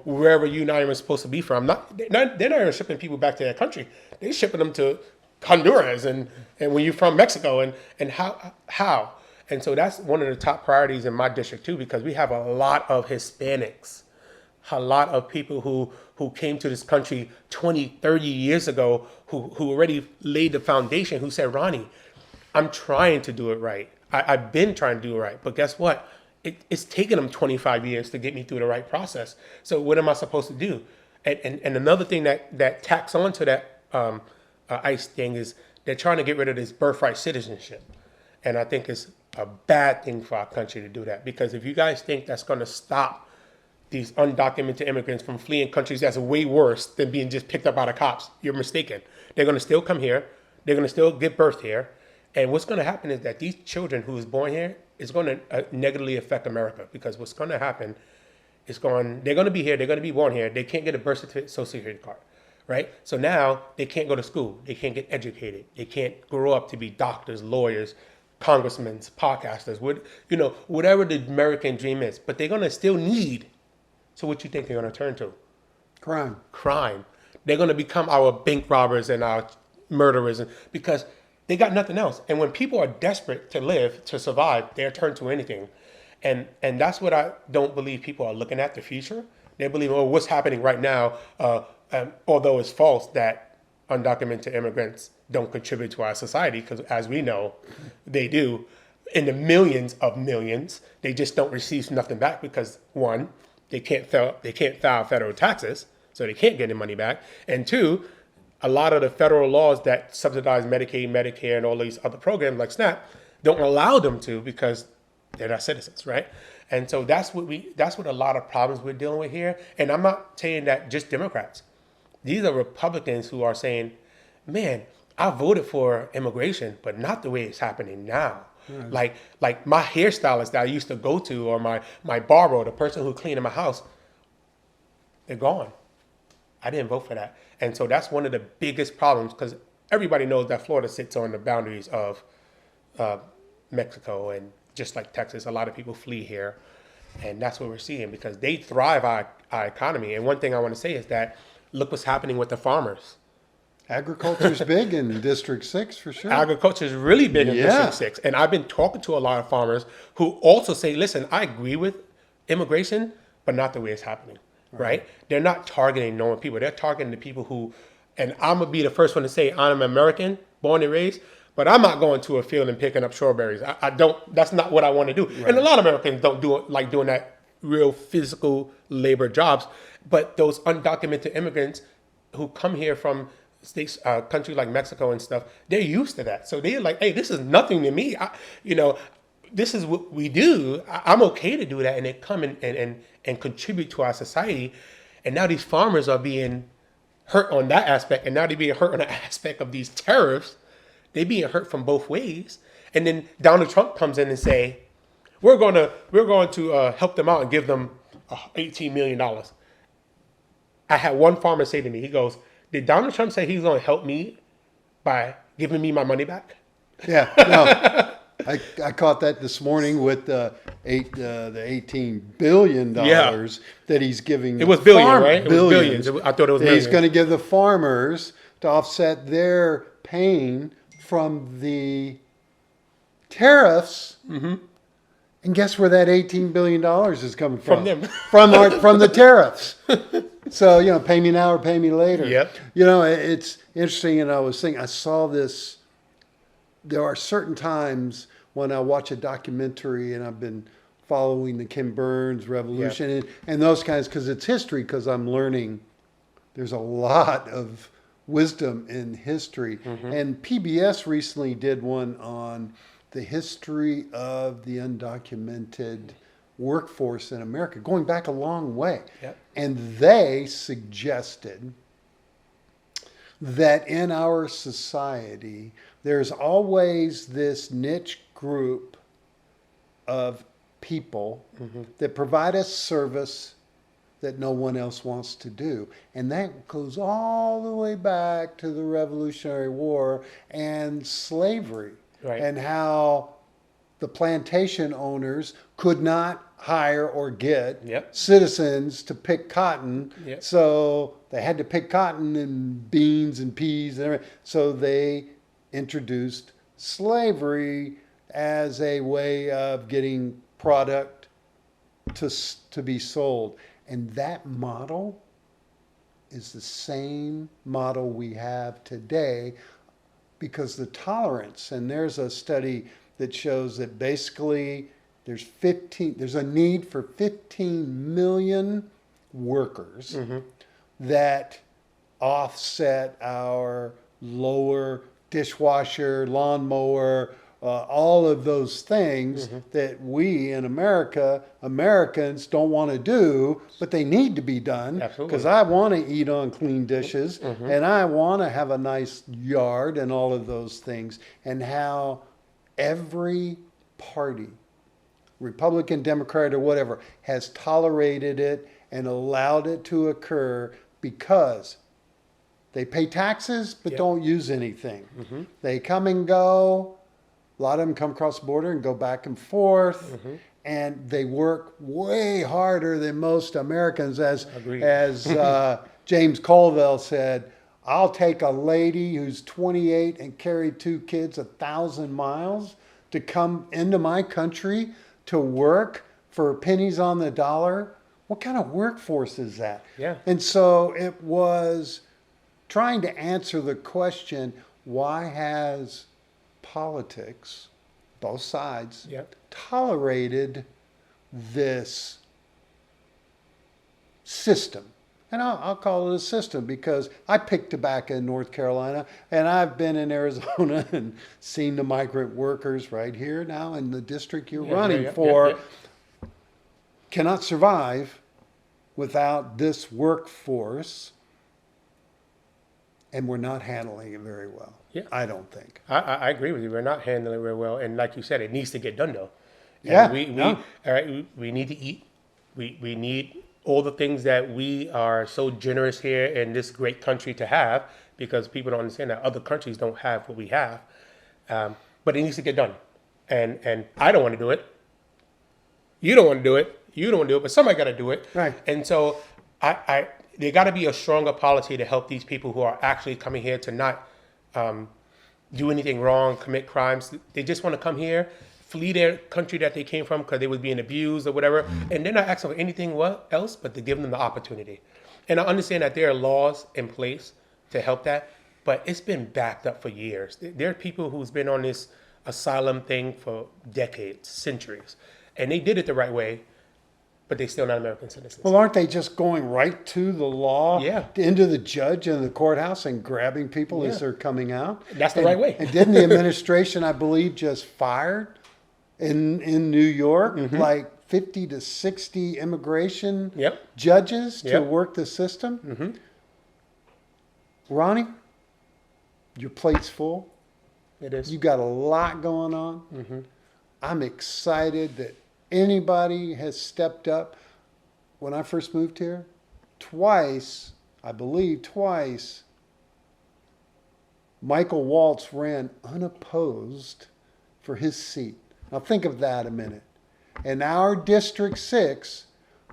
[SPEAKER 2] wherever you're not even supposed to be from. They're not even shipping people back to their country. They're shipping them to Honduras and when you're from Mexico and how. And so that's one of the top priorities in my district too, because we have a lot of Hispanics, a lot of people who came to this country 20, 30 years ago, who already laid the foundation, who said, Ronnie, I'm trying to do it right. I've been trying to do it right. But guess what? It's taken them 25 years to get me through the right process. So what am I supposed to do? And another thing that tacks on to that ICE thing is they're trying to get rid of this birthright citizenship. And I think it's a bad thing for our country to do that. Because if you guys think that's going to stop these undocumented immigrants from fleeing countries that's way worse than being just picked up by the cops, you're mistaken. They're going to still come here. They're going to still get birthed here. And what's going to happen is that these children who is born here is going to negatively affect America, because what's going to happen is they're going to be here. They're going to be born here. They can't get a birth certificate, social security card, right? So now they can't go to school. They can't get educated. They can't grow up to be doctors, lawyers, congressmen, podcasters, whatever the American dream is. But they're going to still need. So what you think they're going to turn to? Crime. They're going to become our bank robbers and our murderers, because they got nothing else. And when people are desperate to live, to survive, they're turned to anything. And that's what I don't believe people are looking at the future. They believe, what's happening right now? although it's false that undocumented immigrants don't contribute to our society, because as we know, they do in the millions of millions. They just don't receive nothing back because one, they can't file federal taxes, so they can't get any money back. And two, a lot of the federal laws that subsidize Medicaid, Medicare, and all these other programs like SNAP don't allow them to because they're not citizens, right? And so that's what a lot of problems we're dealing with here. And I'm not saying that just Democrats. These are Republicans who are saying, man, I voted for immigration, but not the way it's happening now. Right. Like my hairstylist that I used to go to, or my barber, or the person who cleaned in my house, they're gone. I didn't vote for that. And so that's one of the biggest problems, because everybody knows that Florida sits on the boundaries of Mexico, and just like Texas, a lot of people flee here. And that's what we're seeing, because they thrive our economy. And one thing I want to say is that look what's happening with the farmers.
[SPEAKER 1] Agriculture's big in District 6 for sure.
[SPEAKER 2] Agriculture is really big in District 6. And I've been talking to a lot of farmers who also say, listen, I agree with immigration, but not the way it's happening, right? They're not targeting normal people. They're targeting the people who, and I'm going to be the first one to say I'm American, born and raised, but I'm not going to a field and picking up strawberries. I don't, that's not what I want to do. Right. And a lot of Americans don't do it, like doing that real physical labor jobs. But those undocumented immigrants who come here from states, countries like Mexico and stuff, they're used to that. So they're like, hey, this is nothing to me. This is what we do. I'm okay to do that. And they come and contribute to our society. And now these farmers are being hurt on that aspect. And now they're being hurt on the aspect of these tariffs. They're being hurt from both ways. And then Donald Trump comes in and say, we're going to help them out and give them $18 million. I had one farmer say to me, he goes, did Donald Trump say he's going to help me by giving me my money back?
[SPEAKER 1] Yeah, no. I caught that this morning with the $18 billion that he's giving.
[SPEAKER 2] It was billion, right? It was billions. I thought it was millions.
[SPEAKER 1] He's going to give the farmers to offset their pain from the tariffs. Mm-hmm. And guess where that $18 billion is coming from?
[SPEAKER 2] From them.
[SPEAKER 1] From the tariffs. So, pay me now or pay me later.
[SPEAKER 2] Yep.
[SPEAKER 1] It's interesting, and I was thinking, I saw this. There are certain times when I watch a documentary, and I've been following the Ken Burns Revolution and those kinds, because it's history, because I'm learning there's a lot of wisdom in history. Mm-hmm. And PBS recently did one on the history of the undocumented workforce in America, going back a long way. Yep. And they suggested that in our society, there's always this niche group of people that provide us service that no one else wants to do. And that goes all the way back to the Revolutionary War and slavery. Right. And how the plantation owners could not hire or get citizens to pick cotton. Yep. So they had to pick cotton and beans and peas and everything. So they introduced slavery as a way of getting product to be sold. And that model is the same model we have today, because the tolerance, and there's a study that shows that basically there's a need for 15 million workers that offset our lower dishwasher, lawnmower, all of those things that we in Americans don't want to do, but they need to be done. Because I want to eat on clean dishes and I want to have a nice yard and all of those things. And how every party, Republican, Democrat, or whatever, has tolerated it and allowed it to occur because they pay taxes but don't use anything. They come and go. A lot of them come across the border and go back and forth, and they work way harder than most Americans. As James Colville said, I'll take a lady who's 28 and carry 2 kids 1,000 miles to come into my country to work for pennies on the dollar. What kind of workforce is that?
[SPEAKER 2] Yeah.
[SPEAKER 1] And so it was trying to answer the question, why has politics, both sides,
[SPEAKER 2] Yep.
[SPEAKER 1] tolerated this system? And I'll call it a system because I picked tobacco in North Carolina and I've been in Arizona and seen the migrant workers right here now in the district you're running for cannot survive without this workforce, and we're not handling it very well.
[SPEAKER 2] Yeah.
[SPEAKER 1] I don't think.
[SPEAKER 2] I agree with you. We're not handling it very well, and like you said, it needs to get done though. And
[SPEAKER 1] Yeah,
[SPEAKER 2] all right. We need to eat. We need all the things that we are so generous here in this great country to have, because people don't understand that other countries don't have what we have. But it needs to get done, and I don't want to do it. You don't want to do it. You don't want to do it, but somebody got to do it.
[SPEAKER 1] Right.
[SPEAKER 2] And so there got to be a stronger policy to help these people who are actually coming here to not do anything wrong, commit crimes. They just want to come here, flee their country that they came from because they was being abused or whatever, and they're not asking for anything else but to give them the opportunity. And I understand that there are laws in place to help that, but it's been backed up for years. There are people who's been on this asylum thing for decades, centuries, and they did it the right way, but they're still not American citizens.
[SPEAKER 1] Well, aren't they just going right to the law,
[SPEAKER 2] Yeah.
[SPEAKER 1] into the judge in the courthouse and grabbing people as
[SPEAKER 2] Yeah.
[SPEAKER 1] they're coming out?
[SPEAKER 2] That's the right way.
[SPEAKER 1] And didn't the administration, I believe, just fired in New York like 50 to 60 immigration
[SPEAKER 2] Yep.
[SPEAKER 1] judges to
[SPEAKER 2] Yep.
[SPEAKER 1] work the system? Ronnie, your plate's full.
[SPEAKER 2] It is.
[SPEAKER 1] You got a lot going on. I'm excited that anybody has stepped up. When I first moved here, I believe twice, Michael Waltz ran unopposed for his seat. Now think of that a minute. In our District 6,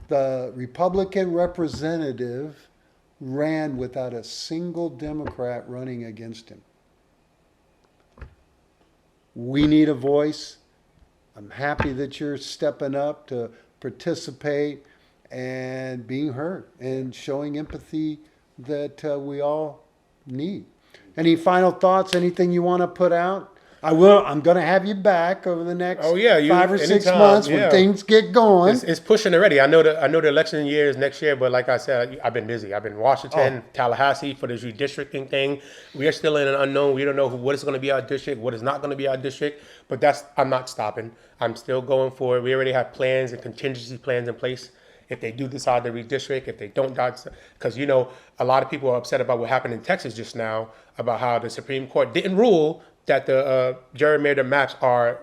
[SPEAKER 1] the Republican representative ran without a single Democrat running against him. We need a voice. I'm happy that you're stepping up to participate and being heard and showing empathy that we all need. Any final thoughts? Anything you want to put out? I will. I'm going to have you back over the next 5 or 6
[SPEAKER 2] anytime,
[SPEAKER 1] months when
[SPEAKER 2] yeah.
[SPEAKER 1] things get going.
[SPEAKER 2] It's pushing already. I know the election year is next year, but like I said, I've been busy. I've been in Washington, Tallahassee for this redistricting thing. We are still in an unknown. We don't know what is going to be our district, what is not going to be our district. But I'm not stopping. I'm still going for it. We already have plans and contingency plans in place. If they do decide to redistrict, if they don't, because a lot of people are upset about what happened in Texas just now about how the Supreme Court didn't rule that the gerrymandered maps are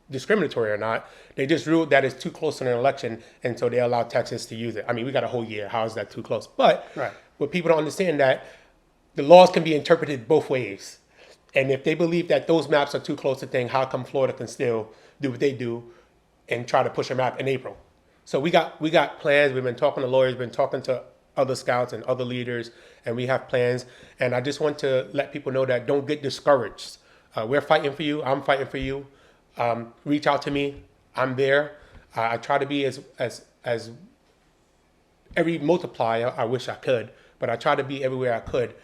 [SPEAKER 2] discriminatory or not. They just ruled that it's too close to an election, and so they allowed Texas to use it. I mean, we got a whole year. How is that too close? But what people don't understand that the laws can be interpreted both ways. And if they believe that those maps are too close to thing, how come Florida can still do what they do and try to push a map in April? So we got plans. We've been talking to lawyers, been talking to other scouts and other leaders, and we have plans. And I just want to let people know that don't get discouraged. We're fighting for you. I'm fighting for you. Reach out to me. I'm there. I try to be as every multiplier. I wish I could, but I try to be everywhere I could.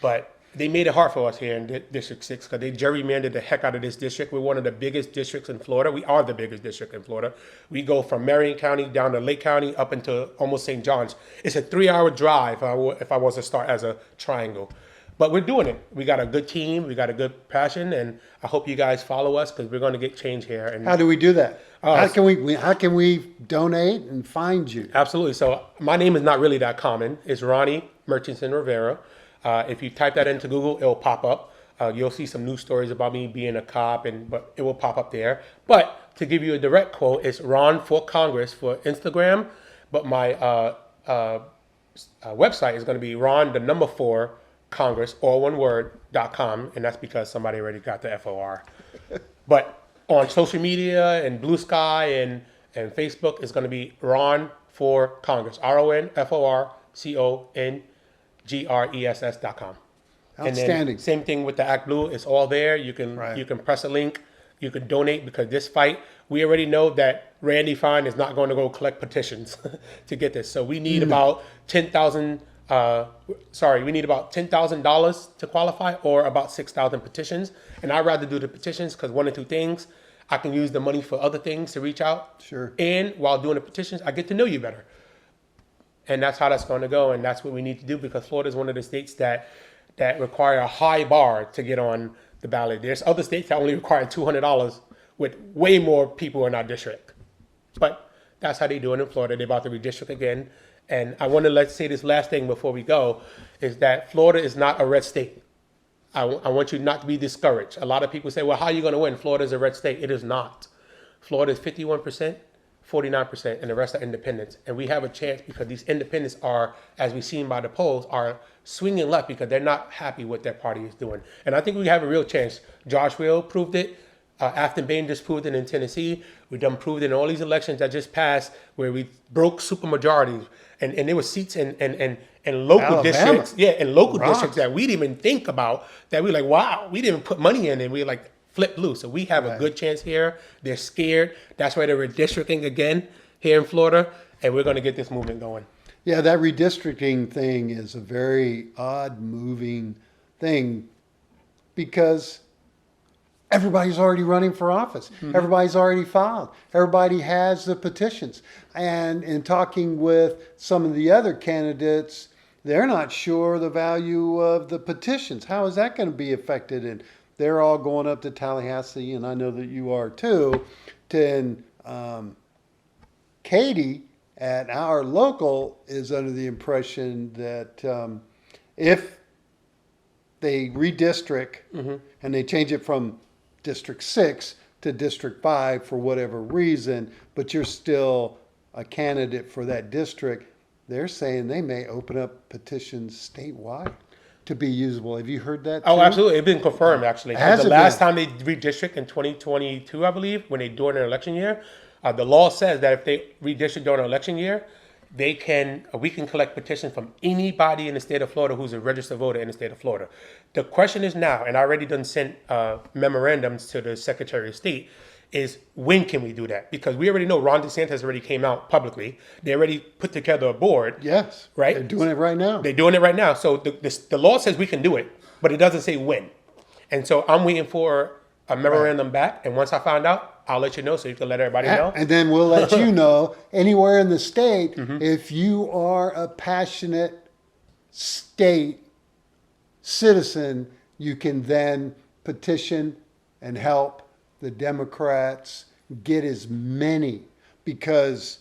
[SPEAKER 2] But they made it hard for us here in District 6 because they gerrymandered the heck out of this district. We're one of the biggest districts in Florida. We are the biggest district in Florida. We go from Marion County down to Lake County up into almost St. John's. It's a 3-hour drive if I was to start as a triangle. But we're doing it. We got a good team. We got a good passion, and I hope you guys follow us because we're going to get change here. And
[SPEAKER 1] How do we do that? How can we donate and find you?
[SPEAKER 2] Absolutely. So my name is not really that common. It's Ronnie Murchinson Rivera. If you type that into Google, it'll pop up. You'll see some news stories about me being a cop, but it will pop up there. But to give you a direct quote, it's Ron for Congress for Instagram. But my website is going to be Ron4 Congress, all one word.com, and that's because somebody already got the FOR. But on social media and Blue Sky and Facebook, it's going to be Ron for Congress, RONFORCONGRESS.com.
[SPEAKER 1] Outstanding.
[SPEAKER 2] And then same thing with the Act Blue. It's all there. You can press a link. You can donate because this fight, we already know that Randy Fine is not going to go collect petitions to get this. So we need about we need about $10,000 to qualify, or about 6,000 petitions. And I'd rather do the petitions because one or two things, I can use the money for other things to reach out.
[SPEAKER 1] Sure.
[SPEAKER 2] And while doing the petitions, I get to know you better. And that's how that's going to go. And that's what we need to do, because Florida is one of the states that require a high bar to get on the ballot. There's other states that only require $200 with way more people in our district. But that's how they do it in Florida. They're about to redistrict again. And I want to say this last thing before we go, is that Florida is not a red state. I want you not to be discouraged. A lot of people say, well, how are you going to win? Florida is a red state. It is not. Florida is 51%, 49%, and the rest are independents. And we have a chance because these independents are, as we've seen by the polls, are swinging left because they're not happy with their party is doing. And I think we have a real chance. Josh Will proved it. Afton Bain just proved it in Tennessee. We done proved it in all these elections that just passed where we broke supermajorities. And there were seats in local
[SPEAKER 1] Alabama.
[SPEAKER 2] districts. Yeah, in local
[SPEAKER 1] Rocks.
[SPEAKER 2] districts that we didn't even think about, that we were like, wow, we didn't even put money in, and we were like, flip blue. So we have a good chance here. They're scared. That's why they're redistricting again here in Florida, and we're going to get this movement going.
[SPEAKER 1] Yeah, that redistricting thing is a very odd moving thing because everybody's already running for office. Mm-hmm. Everybody's already filed. Everybody has the petitions. And in talking with some of the other candidates, they're not sure the value of the petitions. How is that going to be affected? And they're all going up to Tallahassee, and I know that you are too. Katie at our local is under the impression that if they redistrict and they change it from District 6 to District 5 for whatever reason, but you're still a candidate for that district, they're saying they may open up petitions statewide to be usable. Have you heard that?
[SPEAKER 2] Oh,
[SPEAKER 1] too?
[SPEAKER 2] absolutely. It's been confirmed, actually.
[SPEAKER 1] Has
[SPEAKER 2] The
[SPEAKER 1] it
[SPEAKER 2] last
[SPEAKER 1] been?
[SPEAKER 2] time they redistrict in 2022, I believe, when they do it in an election year, the law says that if they redistrict during an election year, we can collect petitions from anybody in the state of Florida who's a registered voter in the state of Florida. The question is now, and I already done sent memorandums to the Secretary of State, is when can we do that? Because we already know Ron DeSantis already came out publicly. They already put together a board.
[SPEAKER 1] Yes.
[SPEAKER 2] Right?
[SPEAKER 1] They're doing it right now.
[SPEAKER 2] They're doing it right now. So the law says we can do it, but it doesn't say when. And so I'm waiting for a memorandum back. And once I find out, I'll let you know so you can let everybody know.
[SPEAKER 1] And then we'll let you know anywhere in the state, if you are a passionate state citizen, you can then petition and help the Democrats get as many, because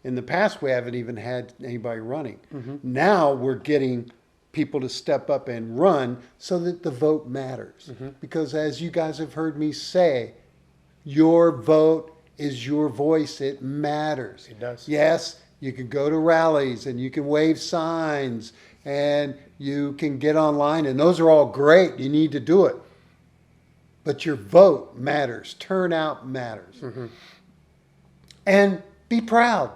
[SPEAKER 1] in the past we haven't even had anybody running. Now we're getting people to step up and run so that the vote matters. Because as you guys have heard me say, your vote is your voice. It matters.
[SPEAKER 2] It does.
[SPEAKER 1] Yes, you can go to rallies and you can wave signs and you can get online, and those are all great. You need to do it. But your vote matters. Turnout matters. And be proud.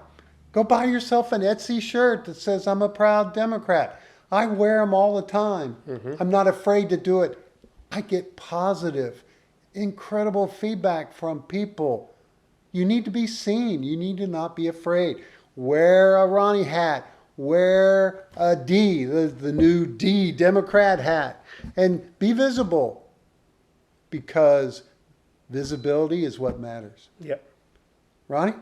[SPEAKER 1] Go buy yourself an Etsy shirt that says, I'm a proud Democrat. I wear them all the time. I'm not afraid to do it. I get positive, incredible feedback from people. You need to be seen. You need to not be afraid. Wear a Ronnie hat. Wear a D, the new D, Democrat hat. And be visible, because visibility is what matters.
[SPEAKER 2] Yep.
[SPEAKER 1] Ronnie,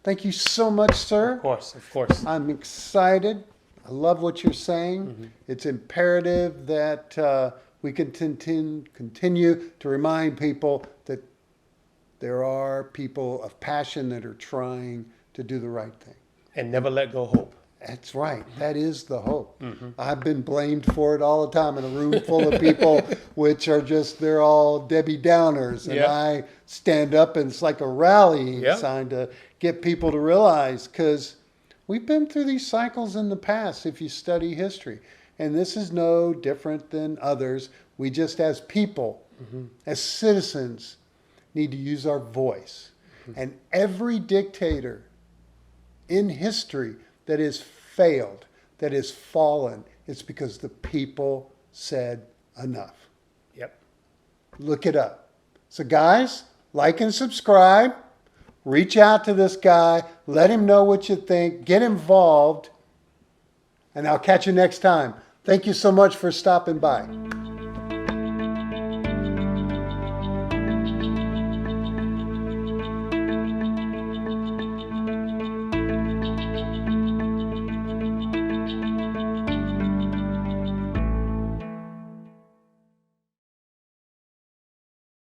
[SPEAKER 1] thank you so much, sir.
[SPEAKER 2] Of course, of course.
[SPEAKER 1] I'm excited. I love what you're saying. It's imperative that we continue to remind people that there are people of passion that are trying to do the right thing.
[SPEAKER 2] And never let go hope.
[SPEAKER 1] That's right. That is the hope. I've been blamed for it all the time in a room full of people which are just, they're all Debbie Downers. And
[SPEAKER 2] Yep.
[SPEAKER 1] I stand up and it's like a rallying
[SPEAKER 2] Yep.
[SPEAKER 1] sign to get people to realize, because we've been through these cycles in the past if you study history. And this is no different than others. We just, as people, as citizens, need to use our voice. And every dictator in history that has failed, that has fallen, it's because the people said enough.
[SPEAKER 2] Yep.
[SPEAKER 1] Look it up. So guys, like and subscribe. reach out to this guy, let him know what you think, get involved, and I'll catch you next time. Thank you so much for stopping by.